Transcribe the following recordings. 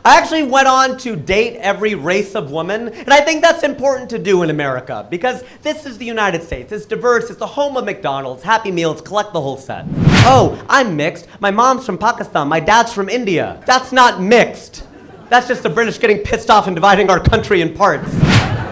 I actually went on to date every race of woman, and I think that's important to do in America because this is the United States. It's diverse, it's the home of McDonald's, Happy Meals, collect the whole set. Oh, I'm mixed. My mom's from Pakistan, my dad's from India. That's not mixed. That's just the British getting pissed off and dividing our country in parts.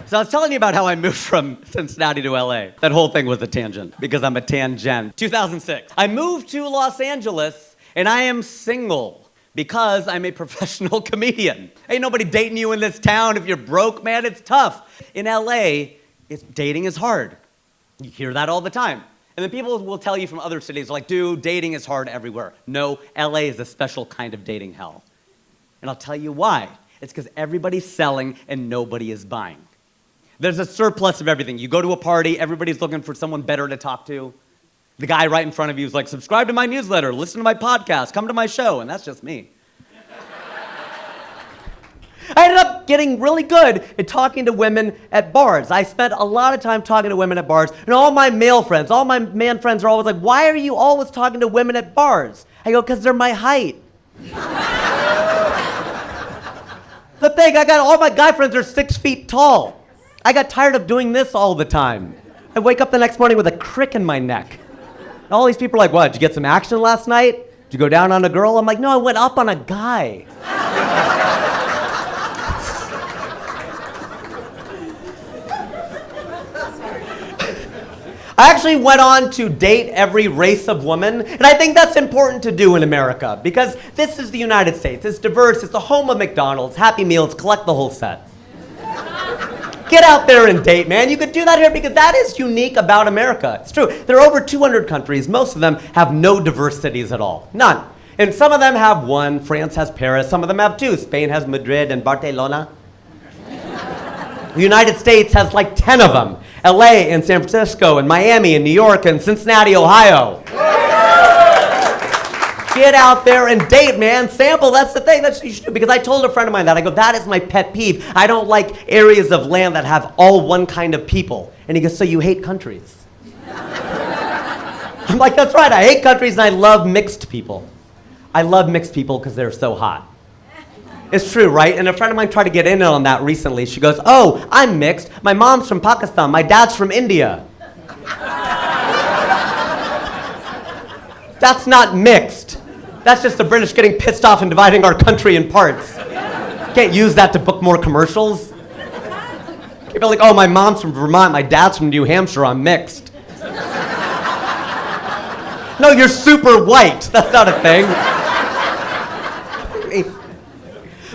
So I was telling you about how I moved from Cincinnati to LA. That whole thing was a tangent because I'm a tangent. 2006. I moved to Los Angeles and I am single. Because I'm a professional comedian. Ain't nobody dating you in this town. If you're broke, man, it's tough. In LA, dating is hard. You hear that all the time. And then people will tell you from other cities, like, dude, dating is hard everywhere. No, LA is a special kind of dating hell. And I'll tell you why. It's because everybody's selling and nobody is buying. There's a surplus of everything. You go to a party, everybody's looking for someone better to talk to. The guy right in front of you is like, subscribe to my newsletter, listen to my podcast, come to my show, and that's just me. I ended up getting really good at talking to women at bars. I spent a lot of time talking to women at bars, and all my male friends, all my man friends are always like, why are you always talking to women at bars? I go, because they're my height. The thing, all my guy friends are 6 feet tall. I got tired of doing this all the time. I wake up the next morning with a crick in my neck. And all these people are like, what, did you get some action last night? Did you go down on a girl? I'm like, no, I went up on a guy. I actually went on to date every race of woman, and I think that's important to do in America because this is the United States. It's diverse, it's the home of McDonald's, Happy Meals, collect the whole set. Get out there and date, man. You could do that here because that is unique about America. It's true. There are over 200 countries. Most of them have no diverse cities at all. None. And some of them have one. France has Paris. Some of them have two. Spain has Madrid and Barcelona. The United States has like 10 of them. LA and San Francisco and Miami and New York and Cincinnati, Ohio. Get out there and date, man. Sample, that's the thing. That's what you should do. Because I told a friend of mine that. I go, that is my pet peeve. I don't like areas of land that have all one kind of people. And he goes, so you hate countries? I'm like, that's right. I hate countries and I love mixed people. I love mixed people because they're so hot. It's true, right? And a friend of mine tried to get in on that recently. She goes, oh, I'm mixed. My mom's from Pakistan. My dad's from India. That's not mixed. That's just the British getting pissed off and dividing our country in parts. Can't use that to book more commercials. People are like, oh, my mom's from Vermont, my dad's from New Hampshire, I'm mixed. No, you're super white. That's not a thing.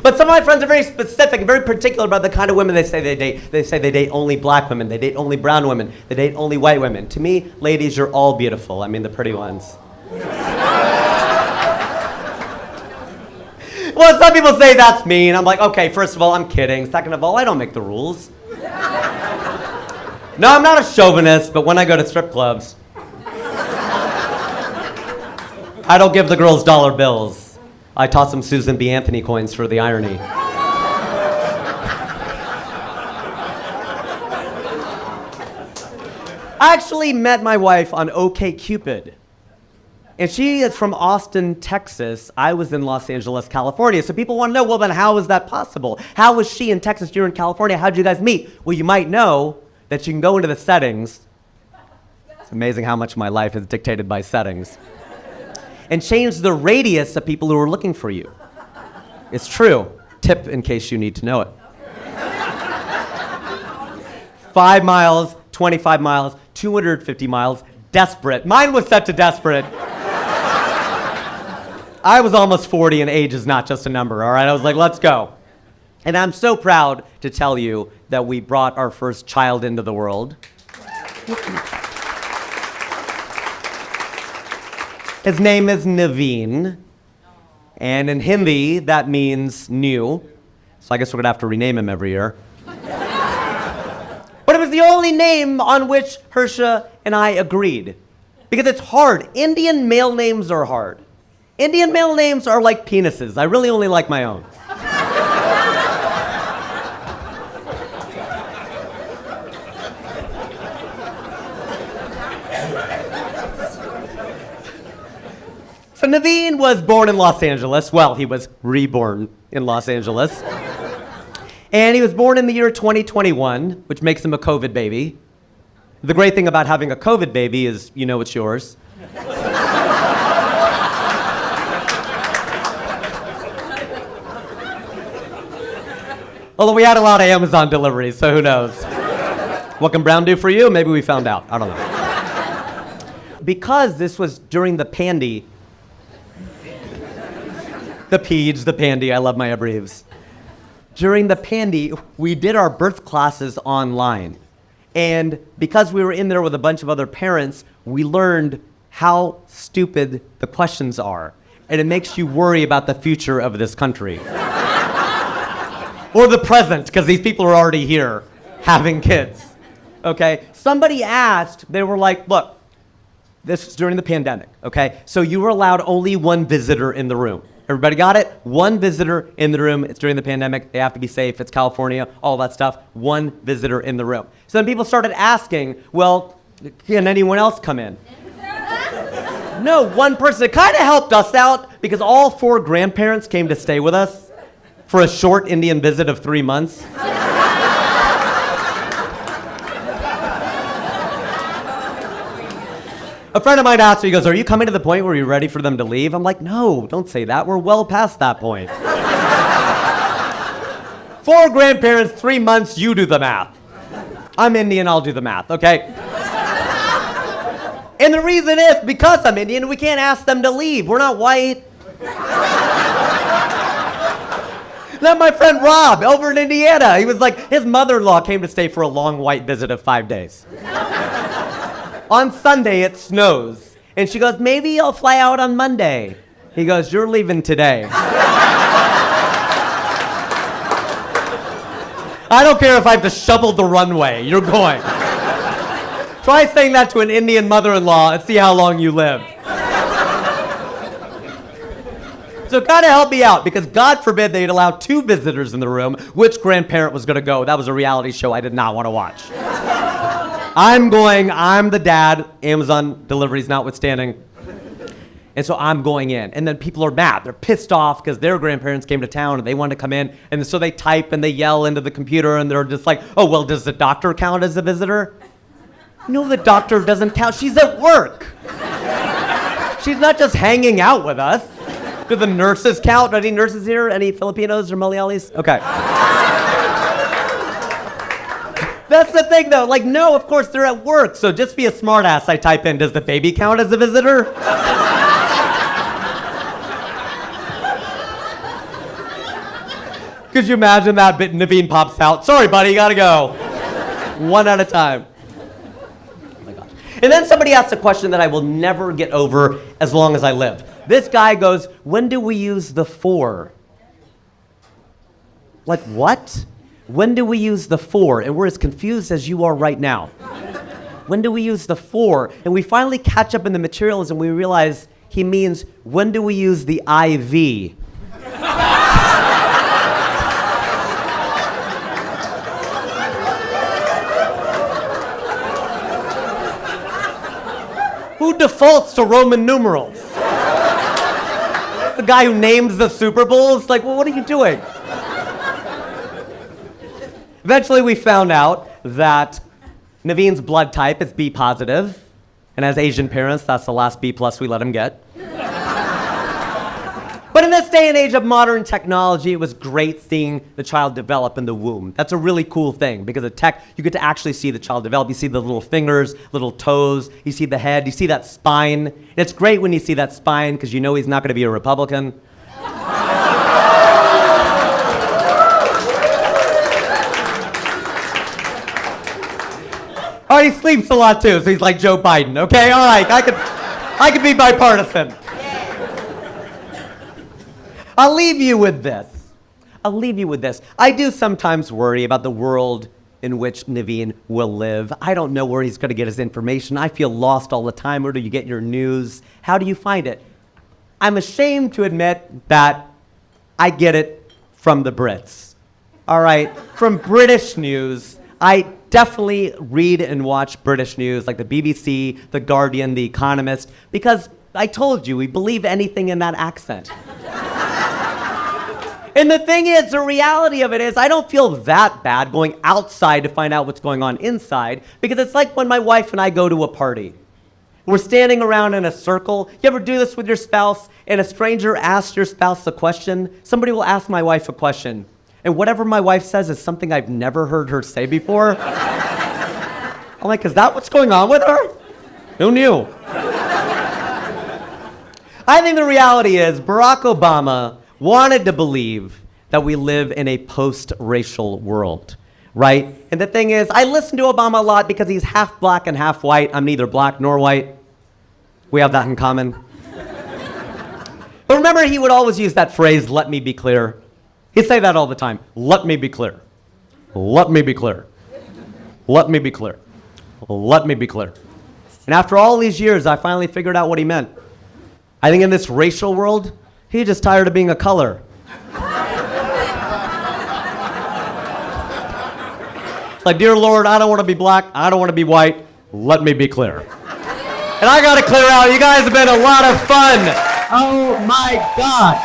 But some of my friends are very specific and very particular about the kind of women they say they date. They say they date only black women, they date only brown women, they date only white women. To me, ladies, you're all beautiful. I mean, the pretty ones. Well, some people say that's mean. I'm like, okay, first of all, I'm kidding. Second of all, I don't make the rules. No, I'm not a chauvinist, but when I go to strip clubs, I don't give the girls dollar bills. I toss them Susan B. Anthony coins for the irony. I actually met my wife on OkCupid. And she is from Austin, Texas. I was in Los Angeles, California. So people want to know, well, then how is that possible? How was she in Texas? You're in California. How did you guys meet? Well, you might know that you can go into the settings. It's amazing how much of my life is dictated by settings. And change the radius of people who are looking for you. It's true. Tip in case you need to know it. 5 miles, 25 miles, 250 miles, desperate. Mine was set to desperate. I was almost 40 and age is not just a number, all right? I was like, let's go. And I'm so proud to tell you that we brought our first child into the world. His name is Naveen. And in Hindi, that means new. So I guess we're gonna have to rename him every year. But it was the only name on which Harsha and I agreed. Because it's hard. Indian male names are hard. Indian male names are like penises. I really only like my own. So Naveen was born in Los Angeles. Well, he was reborn in Los Angeles. And he was born in the year 2021, which makes him a COVID baby. The great thing about having a COVID baby is you know it's yours. Although we had a lot of Amazon deliveries, so who knows? What can Brown do for you? Maybe we found out. I don't know. Because this was during the pandy, the pandy, I love my abbreviations. During the pandy, we did our birth classes online. And because we were in there with a bunch of other parents, we learned how stupid the questions are. And it makes you worry about the future of this country. Or the present, because these people are already here having kids. Okay? Somebody asked, they were like, look, this was during the pandemic, okay? So you were allowed only one visitor in the room. Everybody got it? One visitor in the room. It's during the pandemic. They have to be safe. It's California, all that stuff. One visitor in the room. So then people started asking, well, can anyone else come in? No, one person. It kind of helped us out because all 4 grandparents came to stay with us for a short Indian visit of 3 months. A friend of mine asked me, he goes, are you coming to the point where you're ready for them to leave? I'm like, no, don't say that. We're well past that point. 4 grandparents, 3 months, you do the math. I'm Indian, I'll do the math, okay? And the reason is, because I'm Indian, we can't ask them to leave. We're not white. Then my friend Rob, over in Indiana, he was like, his mother-in-law came to stay for a long white visit of 5 days. On Sunday, it snows. And she goes, maybe I'll fly out on Monday. He goes, you're leaving today. I don't care if I have to shovel the runway. You're going. Try saying that to an Indian mother-in-law and see how long you live. So kind of help me out, because God forbid they'd allow 2 visitors in the room. Which grandparent was going to go? That was a reality show I did not want to watch. I'm going, I'm the dad, Amazon deliveries notwithstanding. And so I'm going in. And then people are mad. They're pissed off because their grandparents came to town and they wanted to come in. And so they type and they yell into the computer and they're just like, oh, well, does the doctor count as a visitor? No, the doctor doesn't count. She's at work. She's not just hanging out with us. Do the nurses count? Any nurses here? Any Filipinos or Malayalis? Okay. That's the thing, though. Like, no, of course, they're at work. So just be a smartass. I type in, does the baby count as a visitor? Could you imagine that bit? Naveen pops out. Sorry, buddy, you gotta go. One at a time. Oh my gosh. And then somebody asks a question that I will never get over as long as I live. This guy goes, when do we use the for? Like, what? When do we use the for? And we're as confused as you are right now. When do we use the for? And we finally catch up in the materials and we realize he means, when do we use the IV? Who defaults to Roman numerals? The guy who names the Super Bowls? Like, well, what are you doing? Eventually, we found out that Naveen's blood type is B positive, and as Asian parents, that's the last B plus we let him get. But in this day and age of modern technology, it was great seeing the child develop in the womb. That's a really cool thing, because of tech, you get to actually see the child develop. You see the little fingers, little toes, you see the head, you see that spine. And it's great when you see that spine, because you know he's not going to be a Republican. Oh, he sleeps a lot too, so he's like Joe Biden. Okay, all right, I could be bipartisan. I'll leave you with this. I do sometimes worry about the world in which Naveen will live. I don't know where he's going to get his information. I feel lost all the time. Where do you get your news? How do you find it? I'm ashamed to admit that I get it from the Brits. All right, from British news. I definitely read and watch British news, like the BBC, The Guardian, The Economist, because I told you, we believe anything in that accent. And the thing is, the reality of it is, I don't feel that bad going outside to find out what's going on inside, because it's like when my wife and I go to a party. We're standing around in a circle. You ever do this with your spouse, and a stranger asks your spouse a question? Somebody will ask my wife a question, and whatever my wife says is something I've never heard her say before. I'm like, is that what's going on with her? Who knew? I think the reality is Barack Obama wanted to believe that we live in a post-racial world, right? And the thing is, I listen to Obama a lot because he's half black and half white. I'm neither black nor white. We have that in common. But remember, he would always use that phrase, let me be clear. He'd say that all the time. Let me be clear. Let me be clear. Let me be clear. Let me be clear. And after all these years, I finally figured out what he meant. I think in this racial world, he's just tired of being a color. Like, dear Lord, I don't want to be black. I don't want to be white. Let me be clear. And I got to clear out. You guys have been a lot of fun. Oh, my God.